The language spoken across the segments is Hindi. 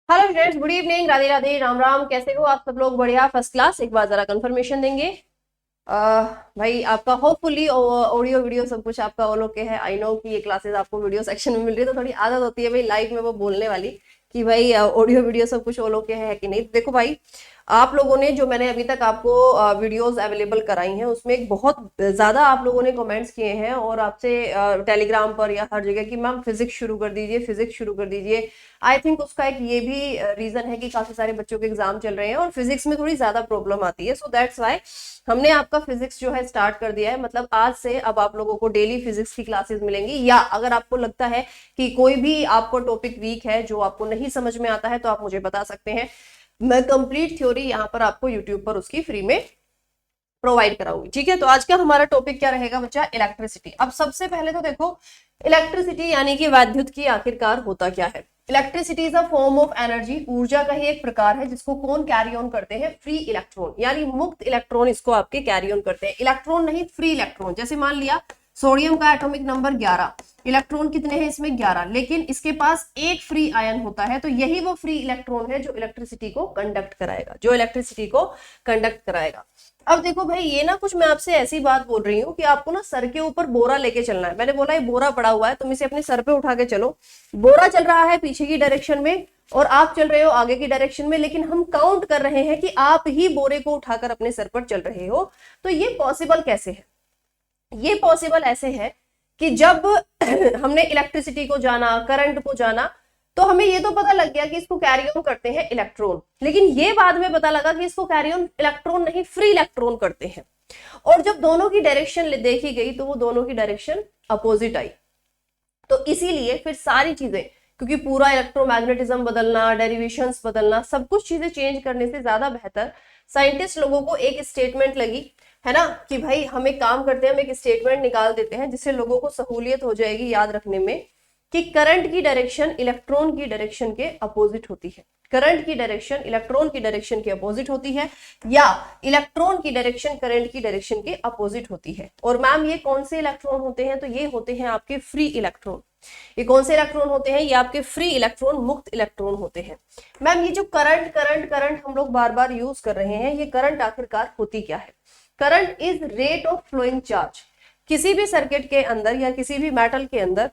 Hello friends, good evening, Radhe Radhe, Ram Ram. कैसे हो आप सब लोग? बढ़िया, फर्स्ट क्लास। एक बार जरा कंफर्मेशन देंगे। भाई आपका होपफुली ऑडियो वीडियो सब कुछ आपका ऑल ओके है। आई नो कि ये क्लासेस आपको वीडियो सेक्शन में मिल रही है, तो थोड़ी आदत होती है भाई लाइव में वो बोलने वाली कि भाई ऑडियो वीडियो सब कुछ ऑल ओके है कि नहीं। देखो भाई, आप लोगों ने जो मैंने अभी तक आपको वीडियोस अवेलेबल कराई हैं उसमें एक बहुत ज्यादा आप लोगों ने कमेंट्स किए हैं और आपसे टेलीग्राम पर या हर जगह कि मैम फिजिक्स शुरू कर दीजिए, फिजिक्स शुरू कर दीजिए। आई थिंक उसका एक ये भी रीजन है कि काफी सारे बच्चों के एग्जाम चल रहे हैं और फिजिक्स में थोड़ी ज्यादा प्रॉब्लम आती है। सो दैट्स वाई हमने आपका फिजिक्स जो है स्टार्ट कर दिया है। मतलब आज से अब आप लोगों को डेली फिजिक्स की क्लासेस मिलेंगी, या अगर आपको लगता है कि कोई भी आपको टॉपिक वीक है जो आपको नहीं समझ में आता है तो आप मुझे बता सकते हैं। मैं कंप्लीट थ्योरी यहाँ पर आपको यूट्यूब पर उसकी फ्री में प्रोवाइड कराऊंगी। ठीक है, तो आज का हमारा टॉपिक क्या रहेगा बच्चा? इलेक्ट्रिसिटी। अब सबसे पहले तो देखो, इलेक्ट्रिसिटी यानी कि विद्युत की आखिरकार होता क्या है। Electricity is a form of energy, ऊर्जा का ही एक प्रकार है जिसको कौन कैरी ऑन करते हैं? फ्री इलेक्ट्रॉन, यानी मुक्त इलेक्ट्रॉन इसको आपके कैरी ऑन करते हैं। इलेक्ट्रॉन नहीं, फ्री इलेक्ट्रॉन। जैसे मान लिया सोडियम का एटॉमिक नंबर 11, इलेक्ट्रॉन कितने हैं इसमें? 11, लेकिन इसके पास एक फ्री आयन होता है, तो यही वो फ्री इलेक्ट्रॉन है जो इलेक्ट्रिसिटी को कंडक्ट कराएगा, जो इलेक्ट्रिसिटी को कंडक्ट कराएगा। अब देखो भाई, ये ना कुछ मैं आपसे ऐसी बात बोल रही हूँ कि आपको ना सर के ऊपर बोरा लेके चलना है। मैंने बोला ये बोरा पड़ा हुआ है, तुम इसे अपने सर पे उठा के चलो। बोरा चल रहा है पीछे की डायरेक्शन में और आप चल रहे हो आगे की डायरेक्शन में, लेकिन हम काउंट कर रहे हैं कि आप ही बोरे को उठाकर अपने सर पर चल रहे हो। तो ये पॉसिबल कैसे है? ये पॉसिबल ऐसे है कि जब हमने इलेक्ट्रिसिटी को जाना, करंट को जाना, तो हमें ये तो पता लग गया कि इसको कैरी ऑन करते हैं इलेक्ट्रॉन, लेकिन ये बाद में पता लगा कि इसको कैरी ऑन इलेक्ट्रॉन नहीं, फ्री इलेक्ट्रॉन करते हैं। और जब दोनों की डायरेक्शन देखी गई तो वो दोनों की डायरेक्शन अपोजिट आई। तो इसीलिए फिर सारी चीजें, क्योंकि पूरा इलेक्ट्रोमैग्नेटिज्म बदलना, डेरिवेशंस बदलना, सब कुछ चीजें चेंज करने से ज्यादा बेहतर साइंटिस्ट लोगों को एक स्टेटमेंट लगी, है ना, कि भाई हम एक काम करते हैं, हम एक स्टेटमेंट निकाल देते हैं जिससे लोगों को सहूलियत हो जाएगी याद रखने में, कि करंट की डायरेक्शन इलेक्ट्रॉन की डायरेक्शन के अपोजिट होती है। करंट की डायरेक्शन इलेक्ट्रॉन की डायरेक्शन के अपोजिट होती है, या इलेक्ट्रॉन की डायरेक्शन करंट की डायरेक्शन के अपोजिट होती है। और मैम ये कौन से इलेक्ट्रॉन होते हैं? तो ये होते हैं आपके फ्री इलेक्ट्रॉन। ये कौन से इलेक्ट्रॉन होते हैं? ये आपके फ्री इलेक्ट्रॉन, मुक्त इलेक्ट्रॉन होते हैं। मैम ये जो करंट करंट करंट हम लोग बार बार यूज कर रहे हैं, ये करंट आखिरकार होती क्या है? Current is rate of flowing charge. किसी भी सर्किट के अंदर या किसी भी मेटल के अंदर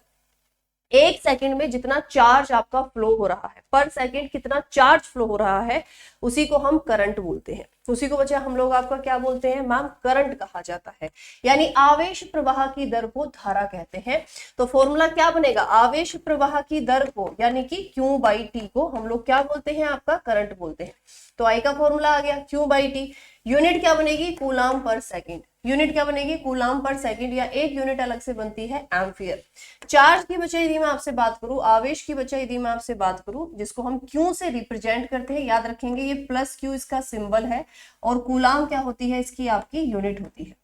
एक सेकंड में जितना चार्ज आपका फ्लो हो रहा है, पर सेकंड कितना चार्ज फ्लो हो रहा है, उसी को हम करंट बोलते हैं। उसी को बच्चा हम लोग आपका क्या बोलते हैं? मैम करंट कहा जाता है। यानी आवेश प्रवाह की दर को धारा कहते हैं। तो फॉर्मूला क्या बनेगा? आवेश प्रवाह की दर को, यानी कि Q बाई टी को हम लोग क्या बोलते हैं? आपका करंट बोलते हैं। तो आई का फॉर्मूला आ गया Q बाई टी। यूनिट क्या बनेगी? कूलाम पर सेकंड। यूनिट क्या बनेगी? कूलाम पर सेकंड, या एक यूनिट अलग से बनती है एम्पियर। चार्ज की बचा यदि मैं आपसे बात करूं, आवेश की बचा यदि मैं आपसे बात करूं, जिसको हम क्यू से रिप्रेजेंट करते हैं, याद रखेंगे ये प्लस क्यू इसका सिंबल है। और कूलाम क्या होती है? इसकी आपकी यूनिट होती है।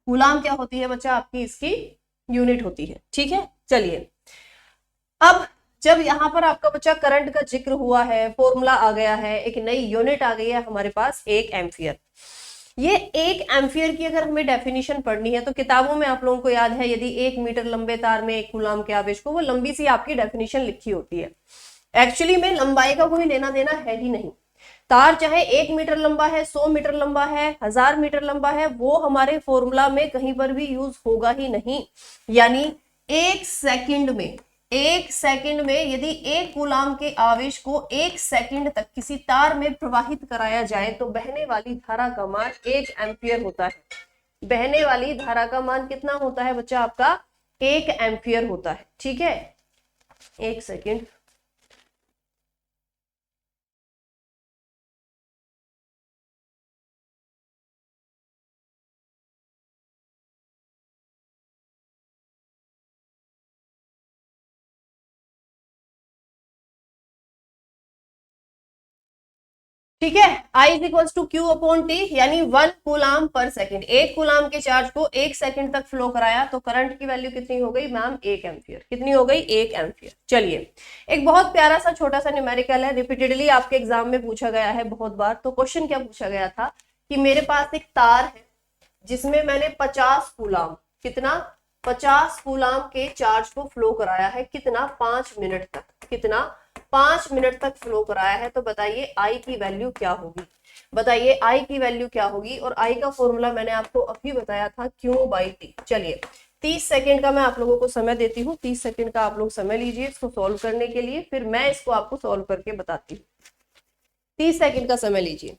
कूलाम क्या होती है बच्चा? आपकी इसकी यूनिट होती है। ठीक है, चलिए। अब जब यहाँ पर आपका बच्चा करंट का जिक्र हुआ है, फॉर्मूला आ गया है, एक नई यूनिट आ गई है हमारे पास, एक एम्पियर। ये एक एम्पियर की अगर हमें डेफिनेशन पढ़नी है तो किताबों में आप लोगों को याद है, यदि 1 मीटर लंबे तार में 1 कूलाम के आवेश को, वो लंबी सी आपकी डेफिनेशन लिखी होती है। एक्चुअली में लंबाई का कोई लेना देना है ही नहीं। तार चाहे 1 मीटर लंबा है, 100 मीटर लंबा है, 1000 मीटर लंबा है, वो हमारे फॉर्मूला में कहीं पर भी यूज होगा ही नहीं। यानी एक सेकंड में यदि 1 कूलाम के आवेश को 1 सेकंड तक किसी तार में प्रवाहित कराया जाए तो बहने वाली धारा का मान 1 एम्पियर होता है। बहने वाली धारा का मान कितना होता है बच्चा? आपका 1 एम्पियर होता है। ठीक है, एक सेकंड। ठीक है, I is equal to Q upon t, यानी 1 कूलाम पर सेकंड। 1 कूलाम के चार्ज को 1 सेकंड तक फ्लो कराया तो करंट की वैल्यू कितनी हो गई मैम? 1 एम्पियर। कितनी हो गई? 1 एम्पियर। चलिए, एक बहुत प्यारा सा छोटा सा न्यूमेरिकल है, रिपीटेडली आपके एग्जाम में पूछा गया है बहुत बार। तो क्वेश्चन क्या पूछा गया था कि मेरे पास एक तार है जिसमें मैंने 50 कूलाम, कितना? 50 कूलाम के चार्ज को फ्लो कराया है, कितना? 5 मिनट तक। कितना? 5 मिनट तक फ्लो कराया है, तो बताइए आई की वैल्यू क्या होगी, बताइए आई की वैल्यू क्या होगी। और आई का फॉर्मूला मैंने आपको अभी बताया था, Q/T। चलिए 30 सेकेंड का मैं आप लोगों को समय देती हूँ, 30 सेकेंड का आप लोग समय लीजिए इसको सॉल्व करने के लिए, फिर मैं इसको आपको सॉल्व करके बताती हूँ। 30 सेकेंड का समय लीजिए।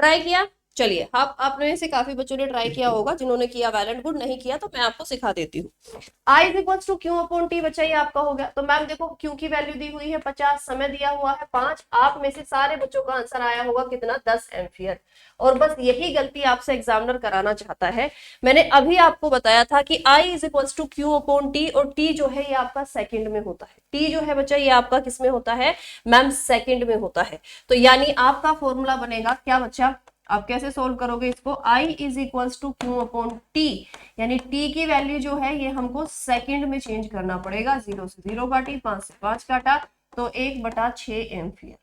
ट्राई किया? चलिए, आप में से काफी बच्चों ने ट्राई किया होगा, जिन्होंने किया वेल एंड गुड, नहीं किया तो मैं आपको सिखा देती हूँ। I is equals to Q/T बच्चा, ये आपका हो गया। तो मैम देखो Q की वैल्यू दी हुई है 50, समय दिया हुआ है 5, आप में से सारे बच्चों का आंसर आया होगा कितना, 10 एम्पियर। और बस यही गलती आपसे एग्जामिनर कराना चाहता है। मैंने अभी आपको बताया था कि I is equals to Q/T, और टी जो है ये आपका सेकंड में होता है। टी जो है बच्चा ये आपका किस में होता है मैम, सेकंड में होता है। तो यानी आपका फॉर्मूला बनेगा क्या बच्चा, आप कैसे सोल्व करोगे इसको, I is equals to Q/T, यानी T की वैल्यू जो है ये हमको सेकंड में चेंज करना पड़ेगा। 0 से 0 काटी, 5 से 5 काटा, तो 1/6 एम्पियर,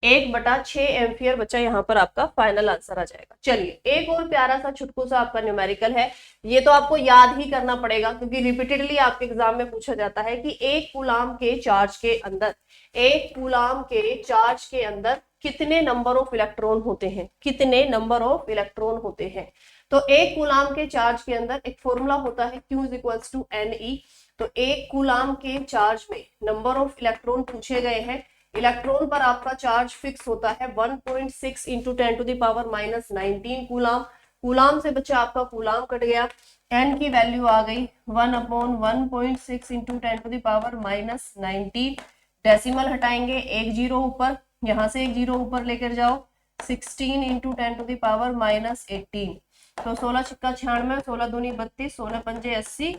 1/6 एम्पियर बच्चा यहाँ पर आपका फाइनल आंसर आ जाएगा। चलिए एक और प्यारा सा छुटकू सा आपका न्यूमेरिकल है, ये तो आपको याद ही करना पड़ेगा क्योंकि रिपीटेडली आपके एग्जाम में पूछा जाता है कि एक कूलाम के चार्ज के अंदर, एक कूलाम के चार्ज के अंदर कितने नंबर ऑफ इलेक्ट्रॉन होते हैं, कितने नंबर ऑफ इलेक्ट्रॉन होते हैं। तो एक कूलाम के चार्ज के अंदर एक फॉर्मूला होता है Q is equals to Ne। तो एक कूलाम के चार्ज में नंबर ऑफ इलेक्ट्रॉन पूछे गए हैं, इलेक्ट्रॉन पर आपका चार्ज फिक्स होता है 1.6 इंटू 10⁻⁻19 कूलाम। कूलाम से बच्चा आपका कूलाम कट गया, एन की वैल्यू आ गई 1/1.6 इंटू 10⁻⁻19। डेसिमल हटाएंगे, एक जीरो ऊपर, यहां से एक जीरो ऊपर लेकर जाओ, 16 इंटू 10⁻⁻18। तो 16 छक्का 96, 16 दूनी 32, 16 पंजे 80,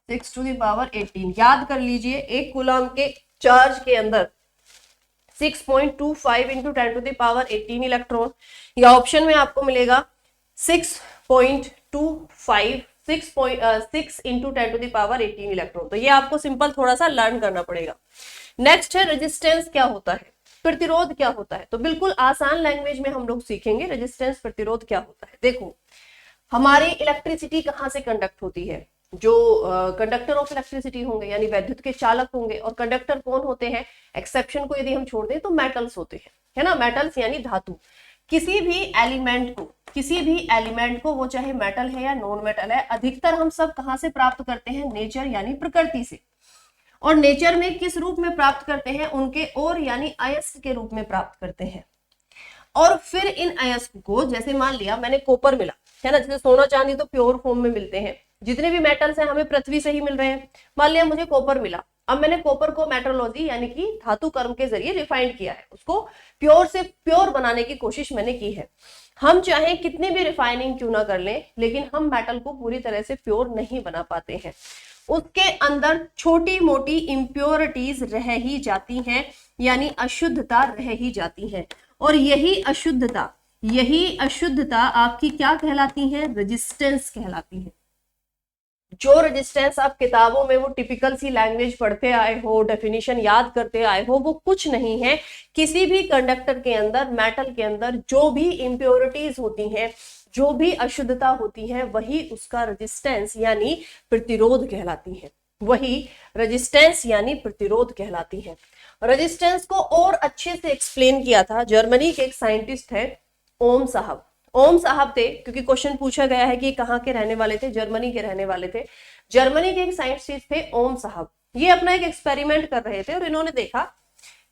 6⁻18। याद कर लीजिए एक कूलाम के चार्ज के अंदर 6.25 इंटू 10⁻18 इलेक्ट्रॉन, या ऑप्शन में आपको मिलेगा 6.25, 6 इंटू 10⁻18 इलेक्ट्रॉन। तो ये आपको सिंपल थोड़ा सा लर्न करना पड़ेगा। नेक्स्ट है रेजिस्टेंस क्या होता है, प्रतिरोध क्या होता है। तो बिल्कुल आसान लैंग्वेज में हम लोग सीखेंगे रेजिस्टेंस, प्रतिरोध क्या होता है। देखो हमारी इलेक्ट्रिसिटी कहाँ से कंडक्ट होती है, जो कंडक्टर ऑफ इलेक्ट्रिसिटी होंगे यानी वैद्युत के चालक होंगे, और कंडक्टर कौन होते हैं, एक्सेप्शन को यदि हम छोड़ दें तो मेटल्स होते हैं, है ना, मेटल्स यानी धातु। किसी भी एलिमेंट को, किसी भी एलिमेंट को, वो चाहे मेटल है या नॉन मेटल है, अधिकतर हम सब कहाँ से प्राप्त करते हैं, नेचर यानी प्रकृति से। और नेचर में किस रूप में प्राप्त करते हैं, उनके और यानी अयस्क के रूप में प्राप्त करते हैं। और फिर इन अयस्क को, जैसे मान लिया मैंने कॉपर मिला, है ना, जैसे सोना चांदी तो प्योर फॉर्म में मिलते हैं, जितने भी मेटल्स हैं हमें पृथ्वी से ही मिल रहे हैं। मान लिया मुझे कॉपर मिला, अब मैंने कॉपर को मेट्रोलॉजी यानी कि धातु कर्म के जरिए रिफाइंड किया है, उसको प्योर से प्योर बनाने की कोशिश मैंने की है। हम चाहे कितनी भी रिफाइनिंग क्यों ना कर लें, लेकिन हम मेटल को पूरी तरह से प्योर नहीं बना पाते हैं। उसके अंदर छोटी मोटी इम्प्योरिटीज रह ही जाती हैं, यानी अशुद्धता रह ही जाती है। और यही अशुद्धता आपकी क्या कहलाती है, रेजिस्टेंस कहलाती है। जो रेजिस्टेंस आप किताबों में वो टिपिकल सी लैंग्वेज पढ़ते आए हो, डेफिनेशन याद करते आए हो, वो कुछ नहीं है। किसी भी कंडक्टर के अंदर, मेटल के अंदर जो भी इम्प्योरिटीज होती हैं, जो भी अशुद्धता होती है, वही उसका रेजिस्टेंस यानी प्रतिरोध कहलाती है, वही रेजिस्टेंस यानी प्रतिरोध कहलाती है। रेजिस्टेंस को और अच्छे से एक्सप्लेन किया था जर्मनी के एक साइंटिस्ट है ओम साहब। ओम साहब थे, क्योंकि क्वेश्चन पूछा गया है कि कहाँ के रहने वाले थे, जर्मनी के रहने वाले थे। जर्मनी के एक साइंटिस्ट थे ओम साहब। ये अपना एक एक्सपेरिमेंट कर रहे थे और इन्होंने देखा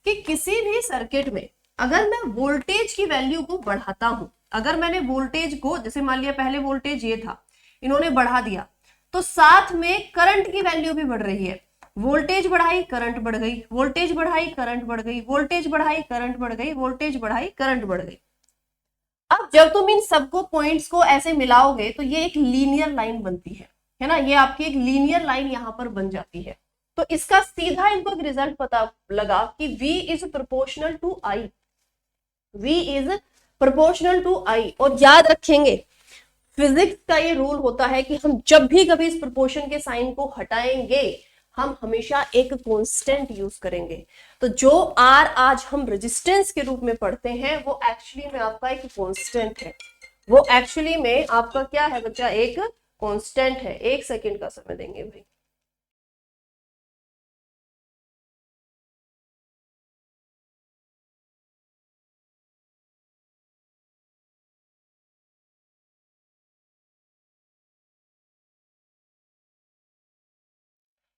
कि किसी भी सर्किट में अगर मैं वोल्टेज की वैल्यू को बढ़ाता हूं, अगर मैंने वोल्टेज को, जैसे मान लिया पहले वोल्टेज ये था, इन्होंने बढ़ा दिया, तो साथ में करंट की वैल्यू भी बढ़ रही है। वोल्टेज बढ़ाई करंट बढ़ गई, वोल्टेज बढ़ाई करंट बढ़ गई, वोल्टेज बढ़ाई करंट बढ़ गई, वोल्टेज बढ़ाई करंट बढ़ गई। अब जब तुम इन सबको पॉइंट्स को ऐसे मिलाओगे तो ये एक लीनियर लाइन बनती है ना, ये आपकी एक लीनियर लाइन यहां पर बन जाती है। तो इसका सीधा इनको एक रिजल्ट पता लगा कि V is proportional to I, V is proportional to I। और याद रखेंगे फिजिक्स का ये रूल होता है कि हम जब भी कभी इस प्रोपोर्शन के साइन को हटाएंगे हम हमेशा एक कांस्टेंट यूज करेंगे। तो जो आर आज हम रेजिस्टेंस के रूप में पढ़ते हैं वो एक्चुअली में आपका एक कांस्टेंट है, वो एक्चुअली में आपका क्या है बच्चा, एक कांस्टेंट है। एक सेकंड का समय देंगे भाई।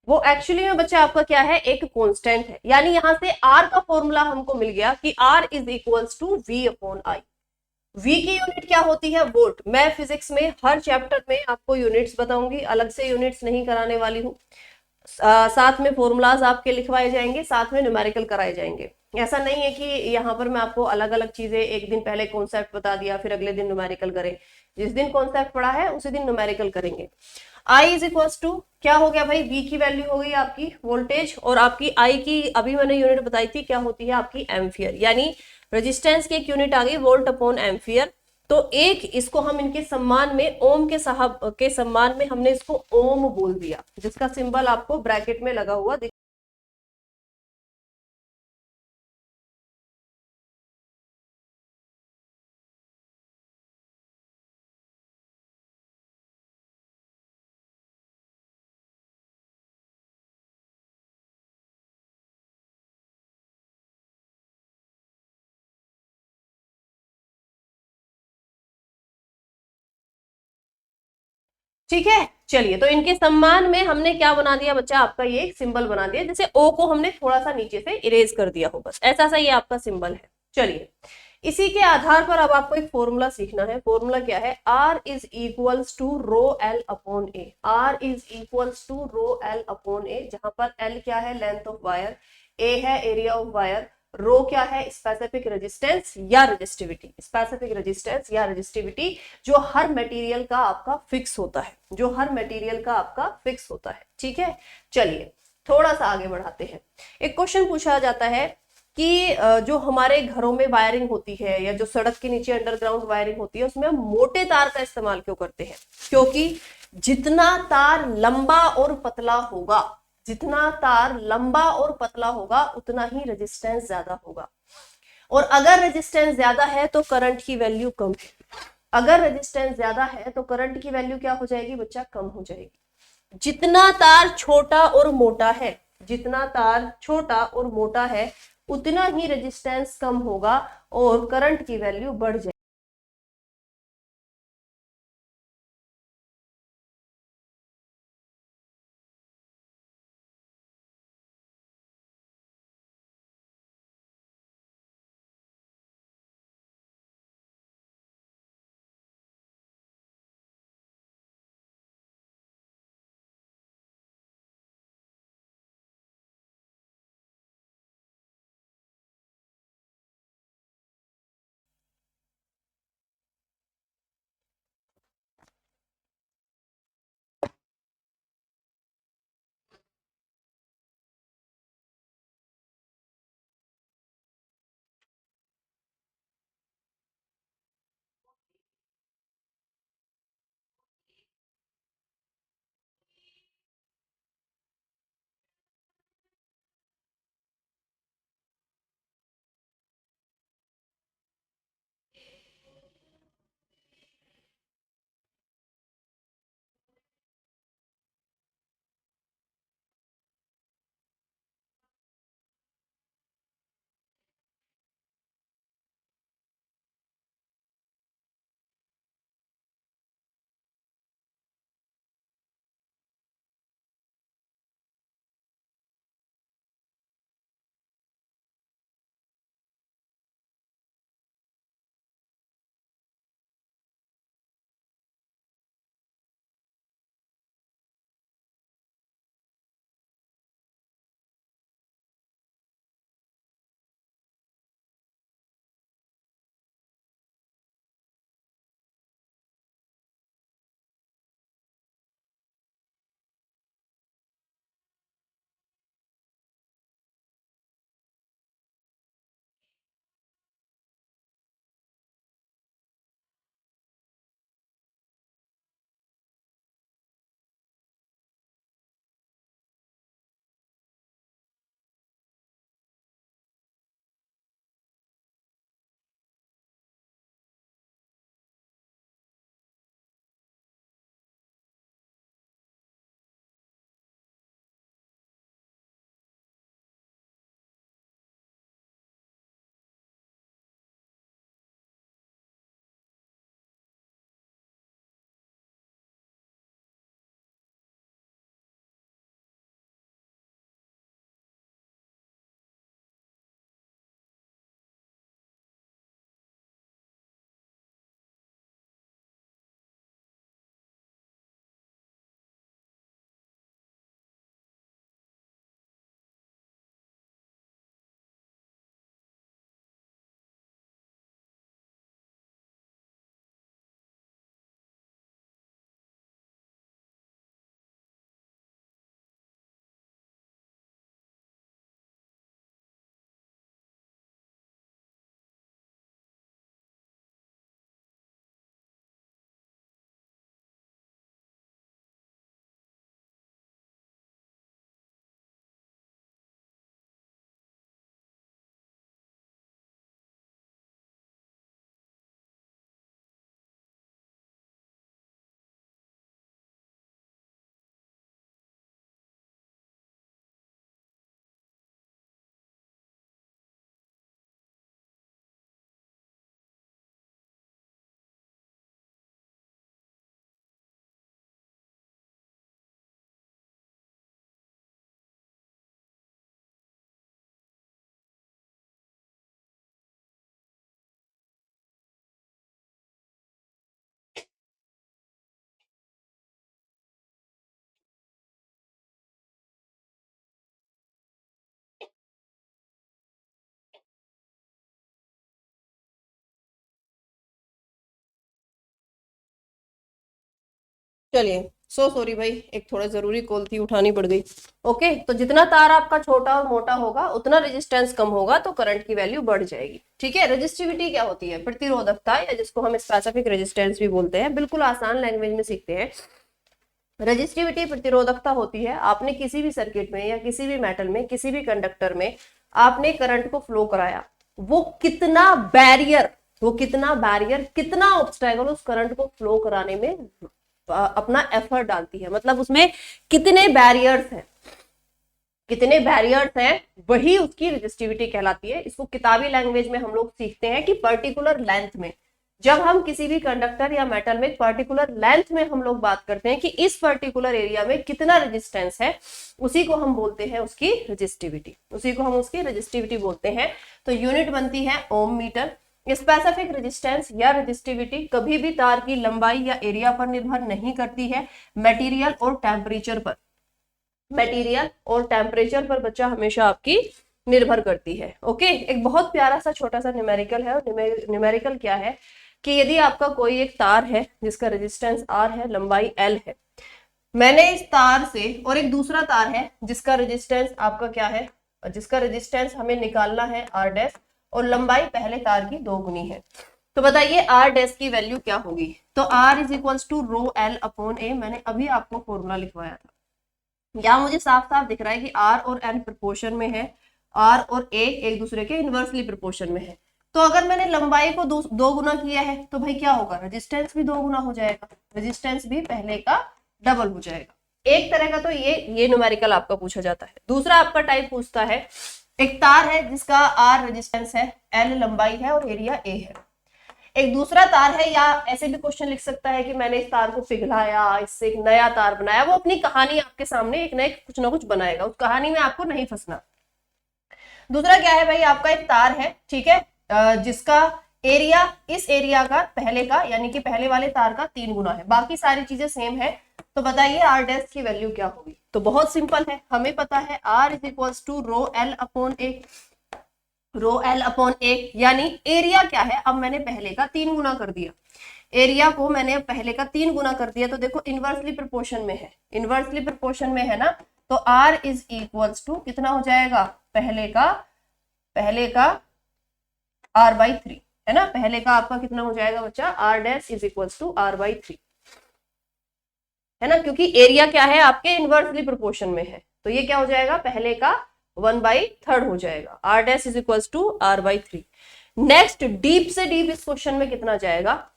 वो एक्चुअली में बच्चा आपका क्या है, एक कांस्टेंट है। यानी यहां से आर का फॉर्मूला हमको मिल गया कि R is equals to V upon I. V की यूनिट क्या होती है, वोल्ट। मैं फिजिक्स में हर चैप्टर में आपको यूनिट्स बताऊंगी, अलग से यूनिट्स नहीं कराने वाली हूँ। साथ में फॉर्मूलाज आपके लिखवाए जाएंगे, साथ में न्यूमेरिकल कराए जाएंगे। ऐसा नहीं है कि यहाँ पर मैं आपको अलग अलग चीजें, एक दिन पहले कॉन्सेप्ट बता दिया फिर अगले दिन न्यूमेरिकल करें। जिस दिन कॉन्सेप्ट पढ़ा है उसी दिन न्यूमेरिकल करेंगे। आई इज इक्वल टू क्या हो गया भाई, वी की वैल्यू हो गई आपकी वोल्टेज, और आपकी आई की अभी मैंने यूनिट बताई थी क्या होती है आपकी एम्फियर। यानी रेजिस्टेंस की एक यूनिट आ गई वोल्ट अपॉन एम्फियर। तो एक इसको हम इनके सम्मान में ओम के साहब के सम्मान में हमने इसको ओम बोल दिया, जिसका सिंबल आपको ब्रैकेट में लगा हुआ ठीक है। चलिए, तो इनके सम्मान में हमने क्या बना दिया बच्चा, आपका ये सिंबल बना दिया, जैसे ओ को हमने थोड़ा सा नीचे से इरेज कर दिया हो, बस ऐसा सा ये आपका सिंबल है। चलिए, इसी के आधार पर अब आपको एक फॉर्मूला सीखना है। फॉर्मूला क्या है, R is equals to rho L upon A. R is equals to rho L upon A, जहां पर एल क्या है, लेंथ ऑफ वायर, ए है एरिया ऑफ वायर, रो क्या है, स्पेसिफिक रेजिस्टेंस या रेजिस्टिविटी, स्पेसिफिक रेजिस्टेंस या रेजिस्टिविटी, जो हर मटेरियल का आपका फिक्स होता है, जो हर मटेरियल का आपका फिक्स होता है। ठीक है, चलिए थोड़ा सा आगे बढ़ाते हैं। एक क्वेश्चन पूछा जाता है कि जो हमारे घरों में वायरिंग होती है या जो सड़क के नीचे अंडरग्राउंड वायरिंग होती है उसमें हम मोटे तार का इस्तेमाल क्यों करते हैं, क्योंकि जितना तार लंबा और पतला होगा, जितना तार लंबा और पतला होगा उतना ही रेजिस्टेंस ज्यादा होगा। और अगर रेजिस्टेंस ज्यादा है तो करंट की वैल्यू कम है, अगर रेजिस्टेंस ज्यादा है तो करंट की वैल्यू क्या हो जाएगी बच्चा, कम हो जाएगी। जितना तार छोटा और मोटा है, जितना तार छोटा और मोटा है उतना ही रेजिस्टेंस कम होगा और करंट की वैल्यू बढ़ जाएगी। चलिए, सो सॉरी भाई, एक थोड़ा जरूरी कॉल थी, उठानी पड़ गई। ओके, तो जितना तार आपका छोटा और मोटा होगा उतना रेजिस्टेंस कम होगा, तो करंट की वैल्यू बढ़ जाएगी। ठीक है, रेजिस्टिविटी क्या होती है? प्रतिरोधकता, या जिसको हम स्पेसिफिक रेजिस्टेंस भी बोलते हैं, बिल्कुल आसान लैंग्वेज में सीखते हैं। रेजिस्टिविटी प्रतिरोधकता होती है, आपने किसी भी सर्किट में या किसी भी मेटल में, किसी भी कंडक्टर में आपने करंट को फ्लो कराया, वो कितना बैरियर, कितना ऑब्स्टेकल उस करंट को फ्लो कराने में अपना एफर्ट डालती है, मतलब उसमें कितने बैरियर्स हैं, वही उसकी रेजिस्टिविटी कहलाती है। इसको किताबी लैंग्वेज में हम लोग सीखते हैं कि पर्टिकुलर लेंथ में, जब हम किसी भी कंडक्टर या मेटल में पर्टिकुलर लेंथ में हम लोग बात करते हैं कि इस पर्टिकुलर एरिया में कितना रेजिस्टेंस है, उसी को हम बोलते हैं उसकी रेजिस्टिविटी बोलते हैं। तो यूनिट बनती है ओम मीटर। स्पेसिफिक रेजिस्टेंस या रेजिस्टिविटी कभी भी तार की लंबाई या एरिया पर निर्भर नहीं करती है, मटेरियल और टेम्परेचर पर बच्चा हमेशा आपकी निर्भर करती है। ओके, एक बहुत प्यारा सा छोटा सा न्यूमेरिकल है, और न्यूमेरिकल क्या है कि यदि आपका कोई एक तार है जिसका रेजिस्टेंस R है, लंबाई L है, मैंने इस तार से, और एक दूसरा तार है जिसका रेजिस्टेंस आपका क्या है, जिसका रेजिस्टेंस हमें निकालना है R डैश, और लंबाई पहले तार की 2 गुनी है, तो बताइए R डैश की वैल्यू क्या होगी? तो R is equals to rho L upon A, मैंने अभी आपको फॉर्मूला लिखवाया था। यहाँ मुझे साफ साफ दिख रहा है कि R और N प्रोपोर्शन में है, R और A एक दूसरे के इनवर्सली प्रोपोर्शन में है। तो अगर मैंने लंबाई को दो गुना किया है तो भाई क्या होगा, रेजिस्टेंस भी 2 गुना हो जाएगा, रेजिस्टेंस भी पहले का डबल हो जाएगा। एक तरह का तो ये न्यूमेरिकल आपका पूछा जाता है। दूसरा आपका टाइप पूछता है, एक तार है जिसका R रेजिस्टेंस है, L लंबाई है और एरिया A है। एक दूसरा तार है, या ऐसे भी क्वेश्चन लिख सकता है कि मैंने इस तार को पिघलाया, इससे एक नया तार बनाया। वो अपनी कहानी आपके सामने एक नए कुछ ना कुछ बनाएगा, उस कहानी में आपको नहीं फंसना। दूसरा क्या है भाई, आपका एक तार है, ठीक है, जिसका एरिया इस एरिया का पहले का, यानी कि पहले वाले तार का 3 गुना है, बाकी सारी चीजें सेम है। तो बताइए R डैश की वैल्यू क्या होगी? तो बहुत सिंपल है, हमें पता है R is equals to rho L upon A, यानी एरिया क्या है, अब मैंने पहले का 3 गुना कर दिया, एरिया को मैंने पहले का 3 गुना कर दिया, तो देखो इनवर्सली प्रोपोर्शन में है ना, तो R इज इक्वल्स टू कितना हो जाएगा, पहले का R/3 है ना, पहले का आपका कितना हो जाएगा बच्चा, R dash is equals to R/3 है ना, क्योंकि एरिया क्या है आपके इनवर्सली प्रोपोर्शन में है, तो ये क्या हो जाएगा, पहले का 1/3 हो जाएगा, R dash is equals to R/3। Next डीप से डीप इस क्वेश्चन में कितना जाएगा,